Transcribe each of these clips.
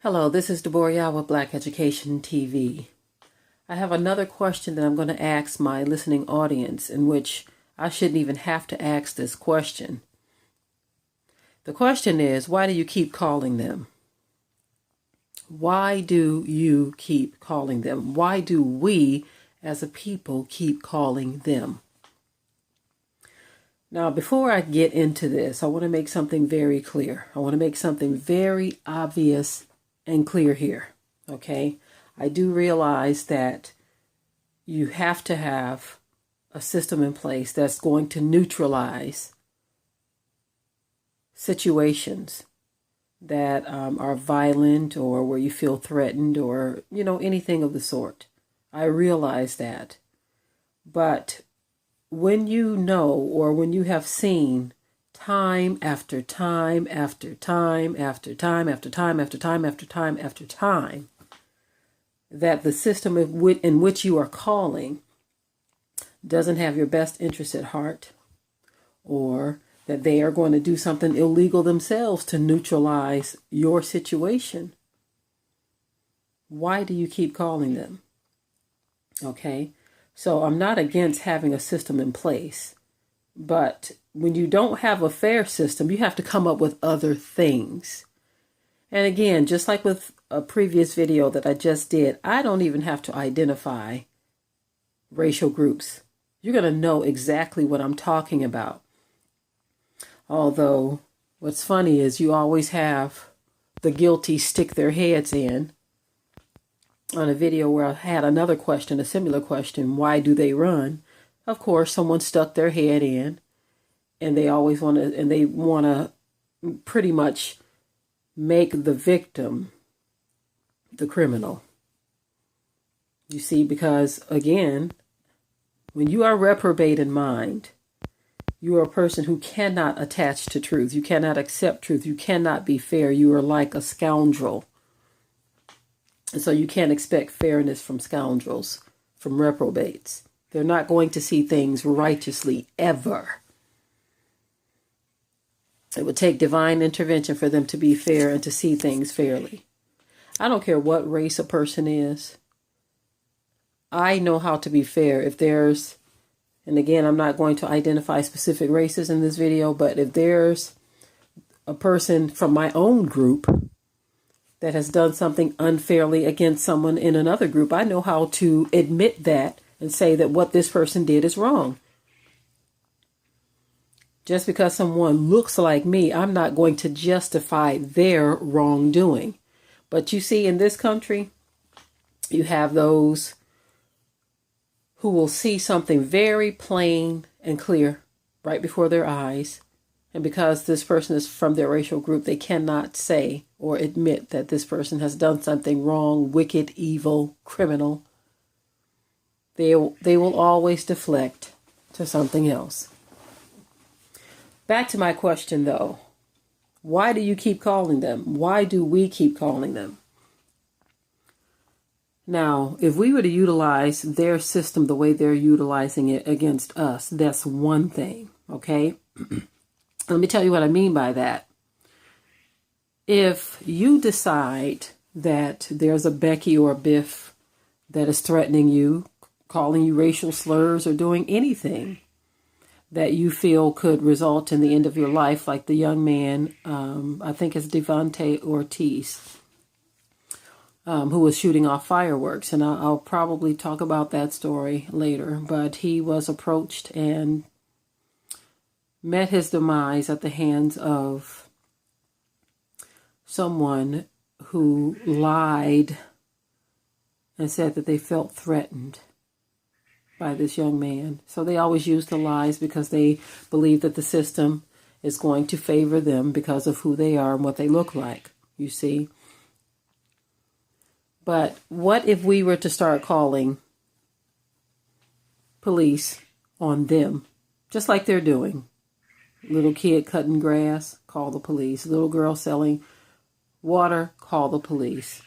Hello, this is Deborah Yah with Black Education TV. I have another question that I'm going to ask my listening audience, in which I shouldn't even have to ask this question. The question is, why do you keep calling them? Why do you keep calling them? Why do we as a people keep calling them? Now, before I get into this, I want to make something very clear. I want to make something very obvious and clear here, okay? I do realize that you have to have a system in place that's going to neutralize situations that are violent, or where you feel threatened, or, anything of the sort. I realize that. But when you know, or when you have seen time after time after time after time after time after time after time after time that the system in which you are calling doesn't have your best interest at heart, or that they are going to do something illegal themselves to neutralize your situation, why do you keep calling them? Okay, so I'm not against having a system in place, but when you don't have a fair system, you have to come up with other things. And again, just like with a previous video that I just did, I don't even have to identify racial groups. You're going to know exactly what I'm talking about. Although, what's funny is you always have the guilty stick their heads in. On a video where I had another question, a similar question, why do they run? Of course, someone stuck their head in, and they want to pretty much make the victim the criminal. You see, because again, when you are reprobate in mind, you are a person who cannot attach to truth. You cannot accept truth. You cannot be fair. You are like a scoundrel. And so you can't expect fairness from scoundrels, from reprobates. They're not going to see things righteously ever. It would take divine intervention for them to be fair and to see things fairly. I don't care what race a person is. I know how to be fair. If there's, and again, I'm not going to identify specific races in this video, but if there's a person from my own group that has done something unfairly against someone in another group, I know how to admit that and say that what this person did is wrong. Just because someone looks like me, I'm not going to justify their wrongdoing. But you see, in this country, you have those who will see something very plain and clear right before their eyes. And because this person is from their racial group, they cannot say or admit that this person has done something wrong, wicked, evil, criminal. They will always deflect to something else. Back to my question, though. Why do you keep calling them? Why do we keep calling them? Now, if we were to utilize their system the way they're utilizing it against us, that's one thing, okay? Let me tell you what I mean by that. If you decide that there's a Becky or a Biff that is threatening you, calling you racial slurs, or doing anything that you feel could result in the end of your life, like the young man, I think it's Devontae Ortiz, who was shooting off fireworks. And I'll probably talk about that story later. But he was approached and met his demise at the hands of someone who lied and said that they felt threatened by this young man. So they always use the lies because they believe that the system is going to favor them because of who they are and what they look like, you see. But what if we were to start calling police on them, just like they're doing? Little kid cutting grass, call the police. Little girl selling water, call the police.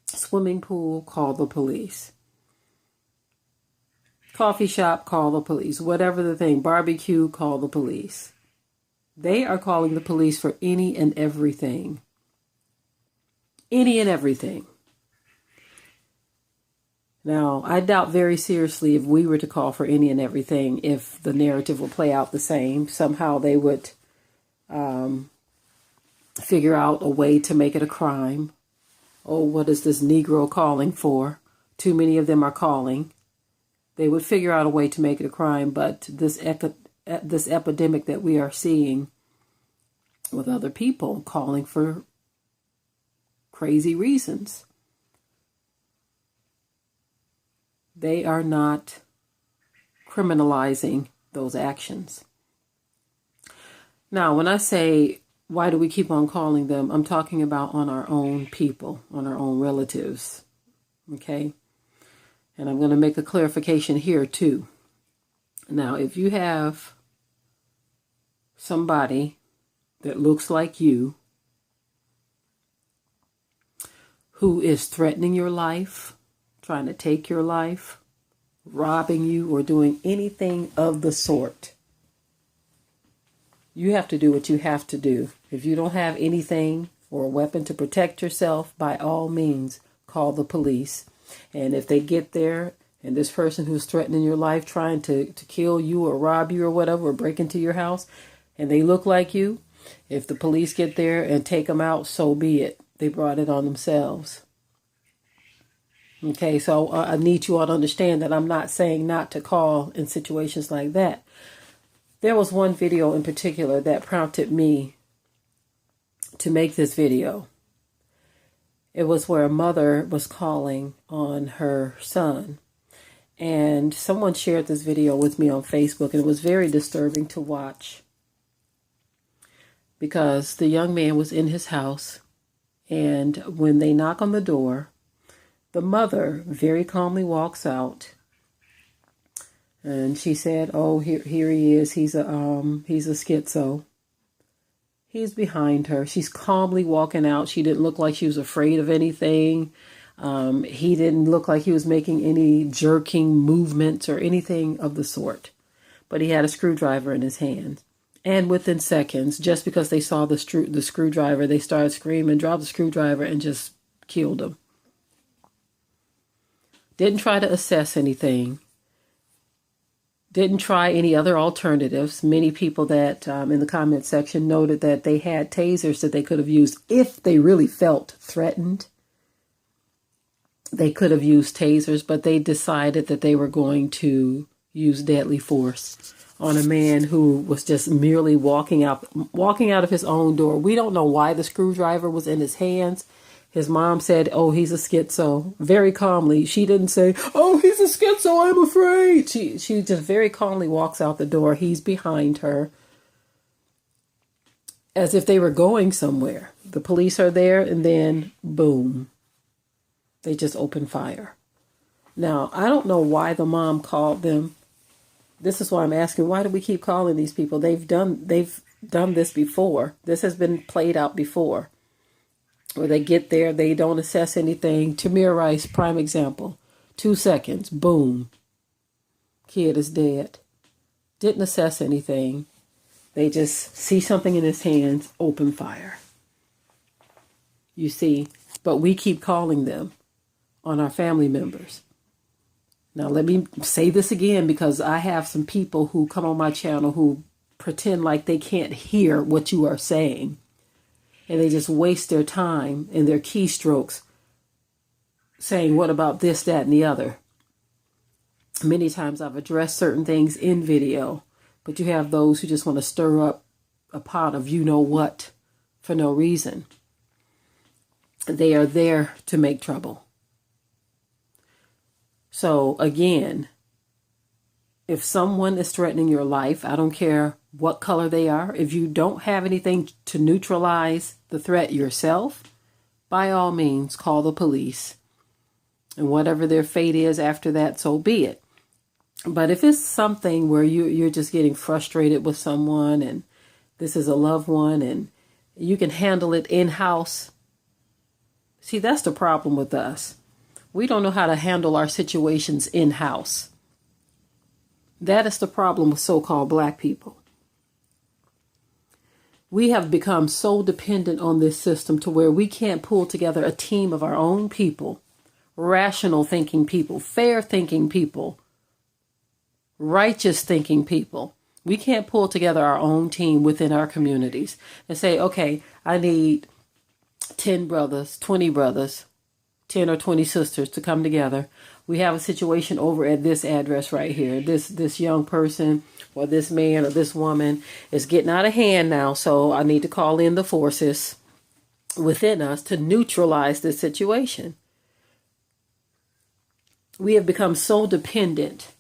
Swimming pool, call the police. Coffee shop, call the police. Whatever the thing, barbecue, call the police. They are calling the police for any and everything. any and everything. Now, I doubt very seriously if we were to call for any and everything, if the narrative will play out the same. Somehow they would figure out a way to make it a crime. Oh, what is this Negro calling for? Too many of them are calling. They would figure out a way to make it a crime, but this epidemic that we are seeing with other people calling for crazy reasons, they are not criminalizing those actions. Now, when I say, why do we keep on calling them? I'm talking about on our own people, on our own relatives. Okay? And I'm going to make a clarification here too. Now, if you have somebody that looks like you who is threatening your life, trying to take your life, robbing you, or doing anything of the sort, you have to do what you have to do. If you don't have anything or a weapon to protect yourself, by all means, call the police. And if they get there and this person who's threatening your life, trying to kill you or rob you or whatever, or break into your house, and they look like you, if the police get there and take them out, so be it. They brought it on themselves. Okay, so I need you all to understand that I'm not saying not to call in situations like that. There was one video in particular that prompted me to make this video. It was where a mother was calling on her son. And someone shared this video with me on Facebook, and it was very disturbing to watch. Because the young man was in his house, and when they knock on the door, the mother very calmly walks out. And she said, "Oh, here he is. He's a schizo." He's behind her. She's calmly walking out. She didn't look like she was afraid of anything. He didn't look like he was making any jerking movements or anything of the sort. But he had a screwdriver in his hand. And within seconds, just because they saw the screwdriver, they started screaming, dropped the screwdriver, and just killed him. Didn't try to assess anything. Didn't try any other alternatives. Many people that in the comment section noted that they had tasers that they could have used if they really felt threatened. They could have used tasers, but they decided that they were going to use deadly force on a man who was just merely walking out of his own door. We don't know why the screwdriver was in his hands. His mom said, "Oh, he's a schizo," very calmly. She didn't say, "Oh, he's a schizo, I'm afraid." She just very calmly walks out the door. He's behind her, as if they were going somewhere. The police are there, and then boom, they just open fire. Now, I don't know why the mom called them. This is why I'm asking, why do we keep calling these people? They've done this before. This has been played out before. Where they get there, they don't assess anything. Tamir Rice, prime example. 2 seconds, boom. Kid is dead. Didn't assess anything. They just see something in his hands, open fire. You see, but we keep calling them on our family members. Now, let me say this again, because I have some people who come on my channel who pretend like they can't hear what you are saying. And they just waste their time in their keystrokes saying, what about this, that, and the other? Many times I've addressed certain things in video, but you have those who just want to stir up a pot of you-know-what for no reason. They are there to make trouble. So again, if someone is threatening your life, I don't care what color they are, if you don't have anything to neutralize the threat yourself, by all means, call the police. And whatever their fate is after that, so be it. But if it's something where you're just getting frustrated with someone, and this is a loved one, and you can handle it in-house. See, that's the problem with us. We don't know how to handle our situations in-house. That is the problem with so-called black people. We have become so dependent on this system to where we can't pull together a team of our own people, rational thinking people, fair thinking people, righteous thinking people. We can't pull together our own team within our communities and say, okay, I need 10 brothers, 20 brothers, 10 or 20 sisters to come together. We have a situation over at this address right here. This young person or this man or this woman is getting out of hand now. So I need to call in the forces within us to neutralize this situation. We have become so dependent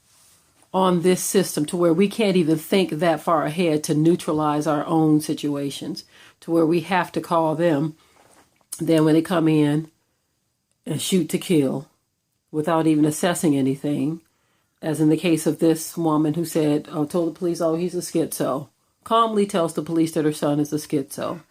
on this system to where we can't even think that far ahead to neutralize our own situations, to where we have to call them. Then when they come in and shoot to kill without even assessing anything, as in the case of this woman who said, told the police, oh, he's a schizo, calmly tells the police that her son is a schizo.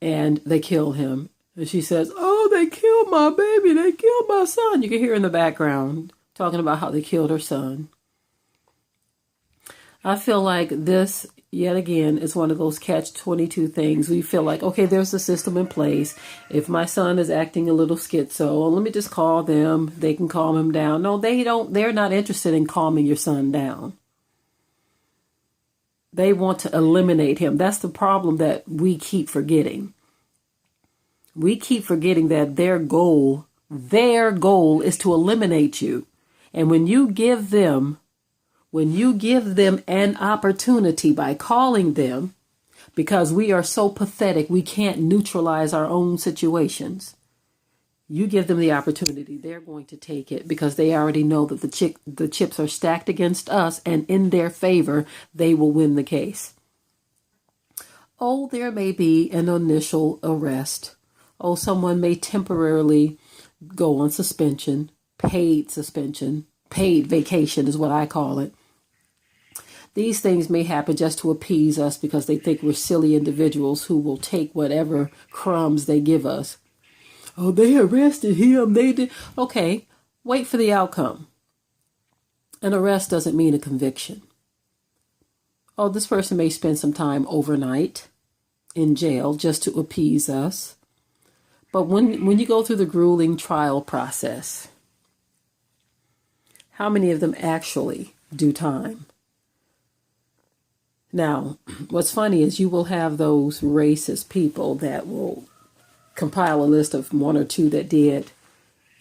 And they kill him. And she says, oh, they killed my baby. They killed my son. You can hear in the background talking about how they killed her son. I feel like this, yet again, is one of those catch-22 things. We feel like, okay, there's a system in place. If my son is acting a little schizo, let me just call them. They can calm him down. No, they don't. They're not interested in calming your son down. They want to eliminate him. That's the problem that we keep forgetting. We keep forgetting that their goal is to eliminate you. And when you give them an opportunity by calling them, because we are so pathetic, we can't neutralize our own situations. You give them the opportunity, they're going to take it because they already know that the chips are stacked against us, and in their favor, they will win the case. Oh, there may be an initial arrest. Oh, someone may temporarily go on suspension, paid vacation is what I call it. These things may happen just to appease us because they think we're silly individuals who will take whatever crumbs they give us. Oh, they arrested him. They did. Okay, wait for the outcome. An arrest doesn't mean a conviction. Oh, this person may spend some time overnight in jail just to appease us. But when you go through the grueling trial process, how many of them actually do time? Now, what's funny is you will have those racist people that will compile a list of one or two that did,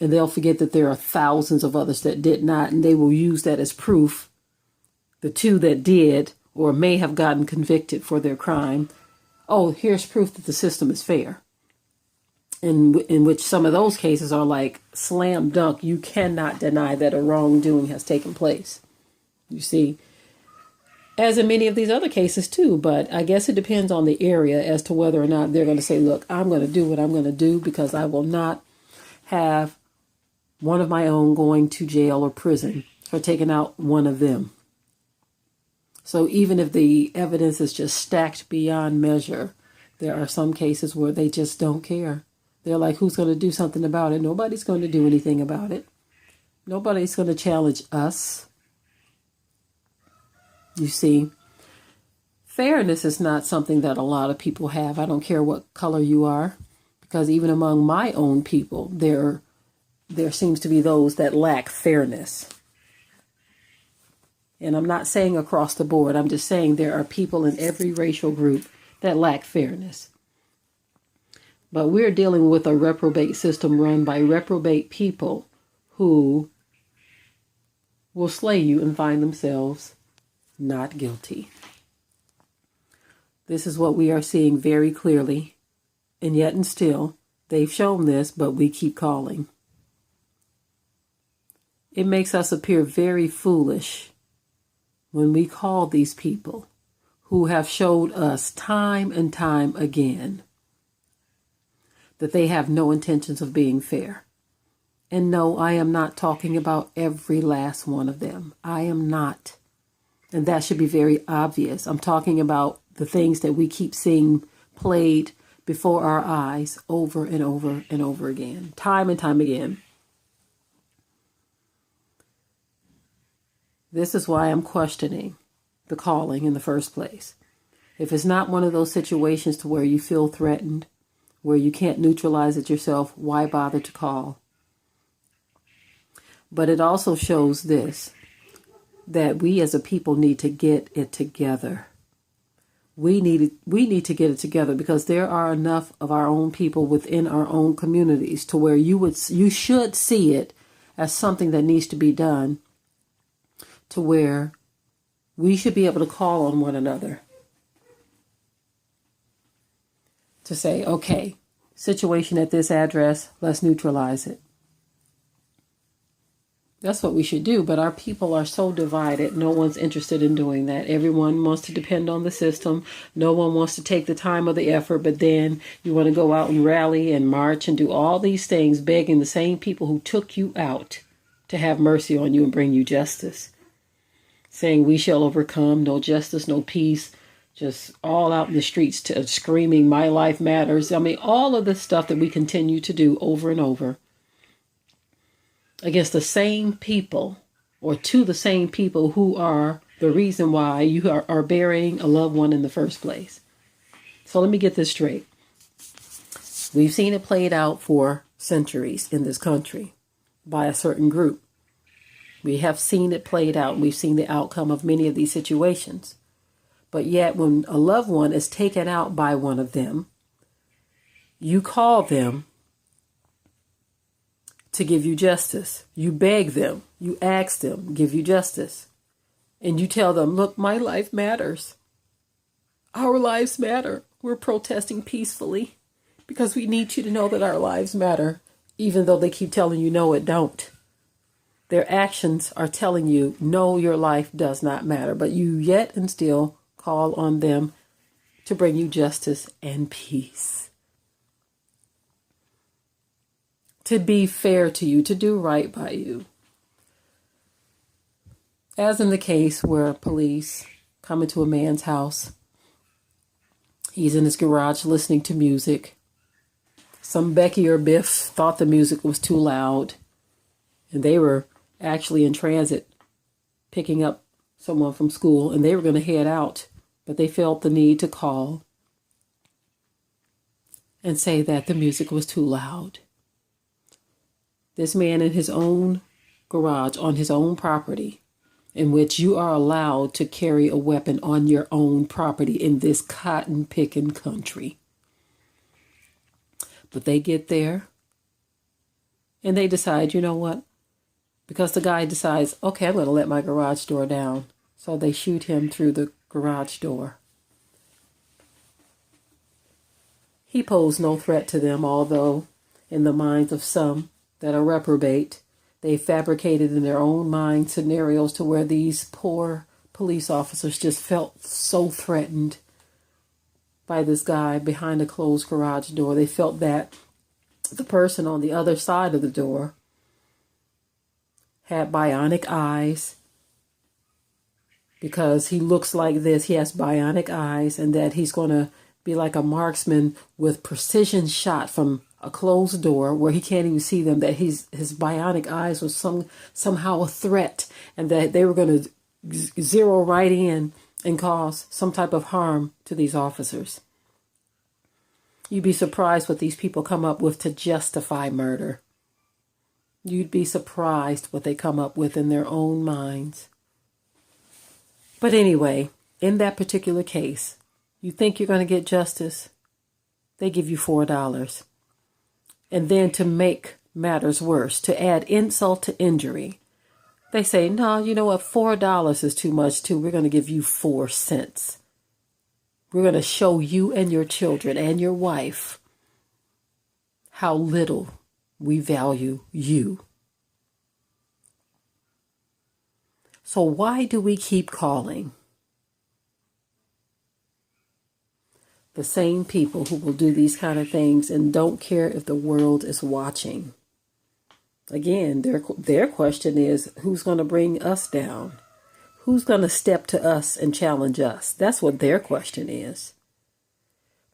and they'll forget that there are thousands of others that did not, and they will use that as proof. The two that did or may have gotten convicted for their crime. Oh, here's proof that the system is fair. In which some of those cases are like slam dunk. You cannot deny that a wrongdoing has taken place. You see, as in many of these other cases too, but I guess it depends on the area as to whether or not they're going to say, look, I'm going to do what I'm going to do because I will not have one of my own going to jail or prison for taking out one of them. So even if the evidence is just stacked beyond measure, there are some cases where they just don't care. They're like, who's going to do something about it? Nobody's going to do anything about it. Nobody's going to challenge us. You see, fairness is not something that a lot of people have. I don't care what color you are, because even among my own people, there seems to be those that lack fairness. And I'm not saying across the board. I'm just saying there are people in every racial group that lack fairness. But we're dealing with a reprobate system run by reprobate people who will slay you and find themselves not guilty. This is what we are seeing very clearly. And yet and still, they've shown this, but we keep calling. It makes us appear very foolish when we call these people who have showed us time and time again that they have no intentions of being fair. And no, I am not talking about every last one of them. I am not. And that should be very obvious. I'm talking about the things that we keep seeing played before our eyes over and over and over again, time and time again. This is why I'm questioning the calling in the first place. If it's not one of those situations to where you feel threatened, where you can't neutralize it yourself, why bother to call? But it also shows this, that we as a people need to get it together. We need to get it together, because there are enough of our own people within our own communities to where you should see it as something that needs to be done, to where we should be able to call on one another to say, okay, situation at this address, let's neutralize it. That's what we should do, but our people are so divided. No one's interested in doing that. Everyone wants to depend on the system. No one wants to take the time or the effort, but then you want to go out and rally and march and do all these things, begging the same people who took you out to have mercy on you and bring you justice. Saying we shall overcome, no justice, no peace, just all out in the streets screaming, my life matters. I mean, all of the stuff that we continue to do over and over against the same people, or to the same people who are the reason why you are burying a loved one in the first place. So let me get this straight. We've seen it played out for centuries in this country by a certain group. We have seen it played out, and we've seen the outcome of many of these situations. But yet when a loved one is taken out by one of them, you call them to give you justice. You beg them, you ask them, give you justice. And you tell them, look, my life matters. Our lives matter. We're protesting peacefully because we need you to know that our lives matter, even though they keep telling you, no, it don't. Their actions are telling you, no, your life does not matter. But you yet and still call on them to bring you justice and peace. To be fair to you, to do right by you. As in the case where police come into a man's house, he's in his garage listening to music. Some Becky or Biff thought the music was too loud, and they were actually in transit picking up someone from school, and they were going to head out, but they felt the need to call and say that the music was too loud. This man in his own garage, on his own property, in which you are allowed to carry a weapon on your own property in this cotton-picking country. But they get there and they decide, you know what? Because the guy decides, okay, I'm going to let my garage door down. So they shoot him through the garage door. He posed no threat to them, although in the minds of some that are reprobate, they fabricated in their own mind scenarios to where these poor police officers just felt so threatened by this guy behind a closed garage door. They felt that the person on the other side of the door had bionic eyes, because he looks like this. He has bionic eyes, and that he's going to be like a marksman with precision shot from a closed door where he can't even see them, that his bionic eyes was somehow a threat, and that they were going to zero right in and cause some type of harm to these officers. You'd be surprised what these people come up with to justify murder. You'd be surprised what they come up with in their own minds. But anyway, in that particular case, you think you're going to get justice? They give you $4. And then to make matters worse, to add insult to injury, they say, no, you know what, $4 is too much too. We're going to give you 4 cents. We're going to show you and your children and your wife how little we value you. So why do we keep calling the same people who will do these kind of things and don't care if the world is watching? Again, their question is, who's going to bring us down? Who's going to step to us and challenge us? That's what their question is.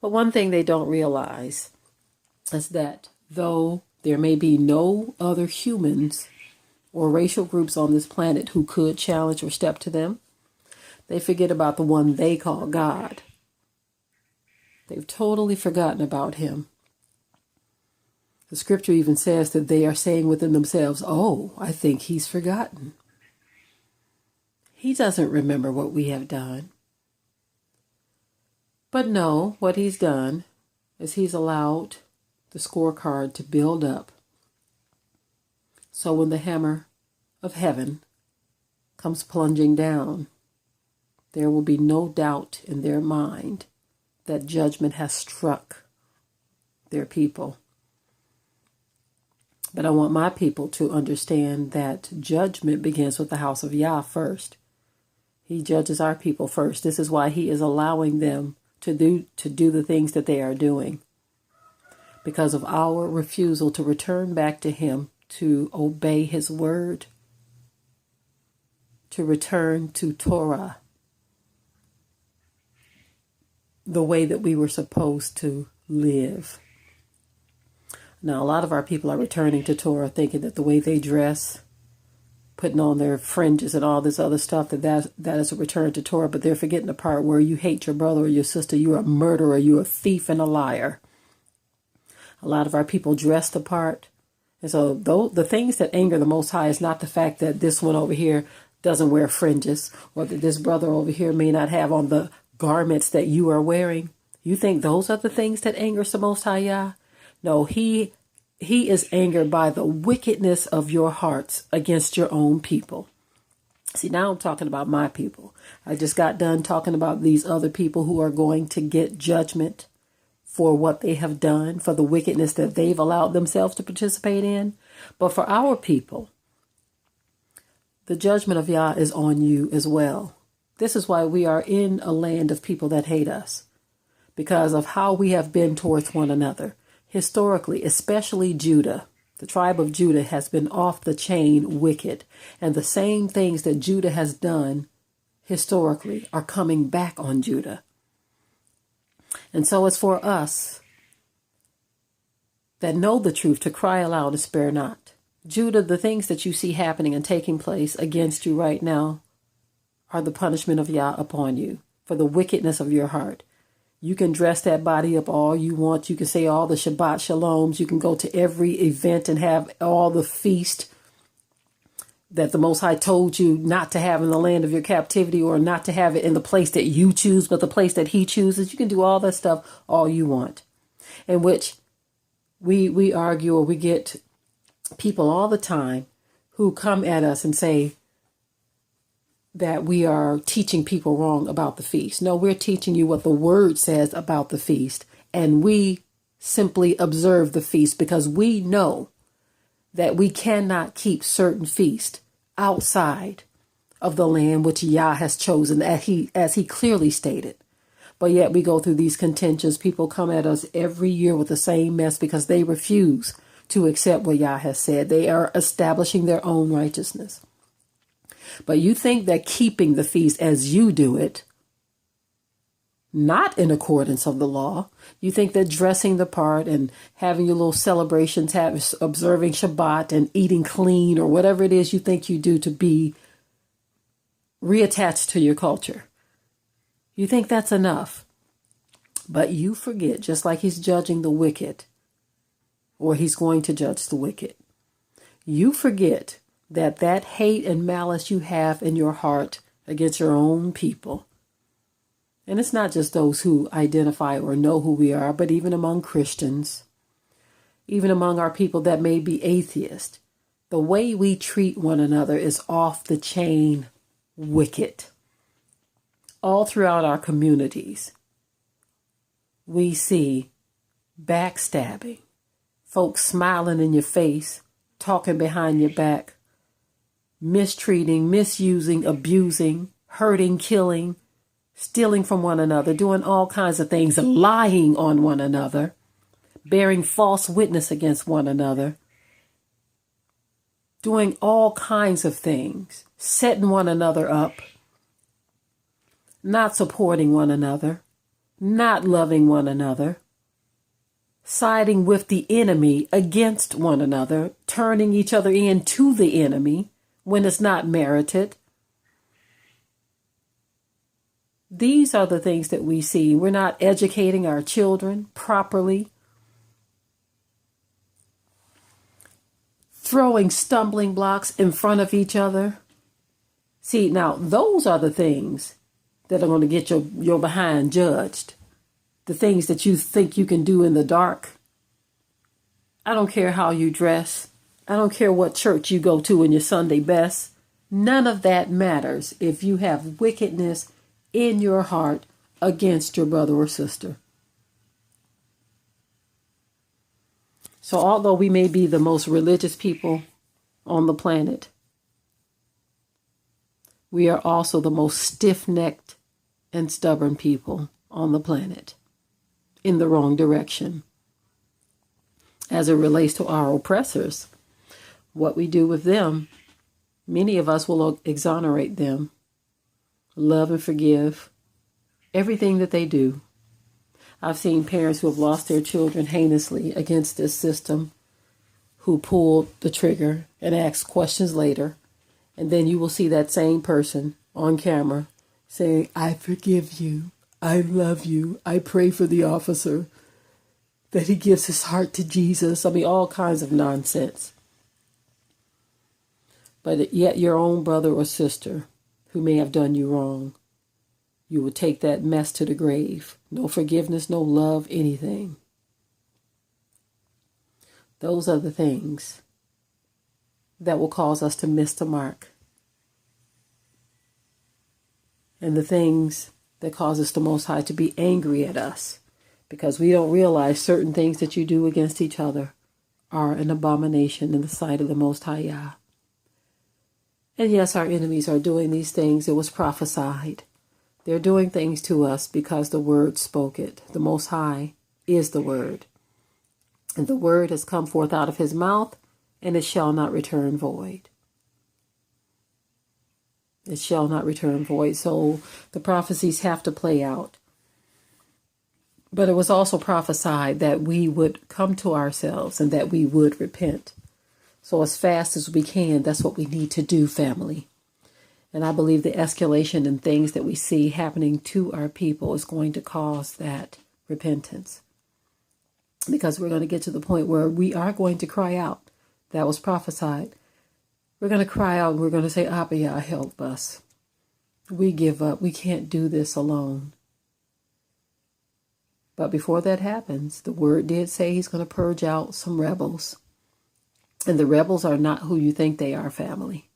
But one thing they don't realize is that though there may be no other humans or racial groups on this planet who could challenge or step to them, they forget about the one they call God. They've totally forgotten about him. The scripture even says that they are saying within themselves, oh, I think he's forgotten. He doesn't remember what we have done. But no, what he's done is he's allowed the scorecard to build up. So when the hammer of heaven comes plunging down, there will be no doubt in their mind that judgment has struck their people. But I want my people to understand that judgment begins with the house of Yah first. He judges our people first. This is why he is allowing them to do the things that they are doing. Because of our refusal to return back to him, to obey his word, to return to Torah, the way that we were supposed to live. Now, a lot of our people are returning to Torah thinking that the way they dress, putting on their fringes and all this other stuff, that is a return to Torah, but they're forgetting the part where you hate your brother or your sister, you're a murderer, you're a thief and a liar. A lot of our people dress the part. And so the things that anger the Most High is not the fact that this one over here doesn't wear fringes, or that this brother over here may not have on the garments that you are wearing. You think those are the things that anger the Most High Yah? No, he is angered by the wickedness of your hearts against your own people. See, now I'm talking about my people. I just got done talking about these other people who are going to get judgment for what they have done, for the wickedness that they've allowed themselves to participate in. But for our people, the judgment of Yah is on you as well. This is why we are in a land of people that hate us, because of how we have been towards one another. Historically, especially Judah, the tribe of Judah has been off the chain wicked. And the same things that Judah has done historically are coming back on Judah. And so it's for us that know the truth to cry aloud and spare not. Judah, the things that you see happening and taking place against you right now are the punishment of Yah upon you for the wickedness of your heart. You can dress that body up all you want. You can say all the Shabbat Shaloms. You can go to every event and have all the feast that the Most High told you not to have in the land of your captivity, or not to have it in the place that you choose, but the place that he chooses. You can do all that stuff all you want. In which we argue, or we get people all the time who come at us and say that we are teaching people wrong about the feast. No, we're teaching you what the word says about the feast. And we simply observe the feast because we know that we cannot keep certain feasts outside of the land which Yah has chosen, as he clearly stated. But yet we go through these contentions. People come at us every year with the same mess because they refuse to accept what Yah has said. They are establishing their own righteousness. But you think that keeping the feast as you do it, not in accordance of the law, you think that dressing the part and having your little celebrations, observing Shabbat and eating clean or whatever it is you think you do to be reattached to your culture, you think that's enough. But you forget, just like he's judging the wicked, or he's going to judge the wicked, you forget that hate and malice you have in your heart against your own people. And it's not just those who identify or know who we are, but even among Christians, even among our people that may be atheist, the way we treat one another is off the chain wicked. All throughout our communities, we see backstabbing, folks smiling in your face, talking behind your back, mistreating, misusing, abusing, hurting, killing, stealing from one another, doing all kinds of things, lying on one another, bearing false witness against one another, doing all kinds of things, setting one another up, not supporting one another, not loving one another, siding with the enemy against one another, turning each other into the enemy when it's not merited. These are the things that we see. We're not educating our children properly. Throwing stumbling blocks in front of each other. See, now those are the things that are going to get your behind judged. The things that you think you can do in the dark. I don't care how you dress. I don't care what church you go to in your Sunday best. None of that matters if you have wickedness in your heart against your brother or sister. So although we may be the most religious people on the planet, we are also the most stiff-necked and stubborn people on the planet in the wrong direction. As it relates to our oppressors, what we do with them, many of us will exonerate them, love and forgive everything that they do. I've seen parents who have lost their children heinously against this system, who pulled the trigger and asked questions later. And then you will see that same person on camera saying, I forgive you. I love you. I pray for the officer that he gives his heart to Jesus. I mean, all kinds of nonsense. But yet your own brother or sister who may have done you wrong, you will take that mess to the grave. No forgiveness, no love, anything. Those are the things that will cause us to miss the mark. And the things that causes the Most High to be angry at us because we don't realize certain things that you do against each other are an abomination in the sight of the Most High Yah. And yes, our enemies are doing these things. It was prophesied. They're doing things to us because the Word spoke it. The Most High is the Word. And the Word has come forth out of his mouth, and it shall not return void. It shall not return void. So the prophecies have to play out. But it was also prophesied that we would come to ourselves and that we would repent. So as fast as we can, that's what we need to do, family. And I believe the escalation in things that we see happening to our people is going to cause that repentance. Because we're going to get to the point where we are going to cry out. That was prophesied. We're going to cry out and we're going to say, Abba, Yah, help us. We give up. We can't do this alone. But before that happens, the Word did say he's going to purge out some rebels. And the rebels are not who you think they are, family.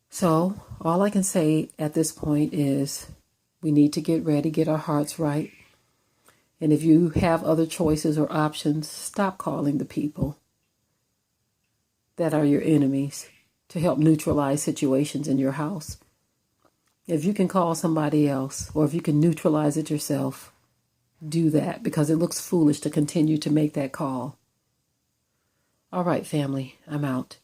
So all I can say at this point is we need to get ready, get our hearts right. And if you have other choices or options, stop calling the people that are your enemies to help neutralize situations in your house. If you can call somebody else, or if you can neutralize it yourself, do that, because it looks foolish to continue to make that call. All right, family, I'm out.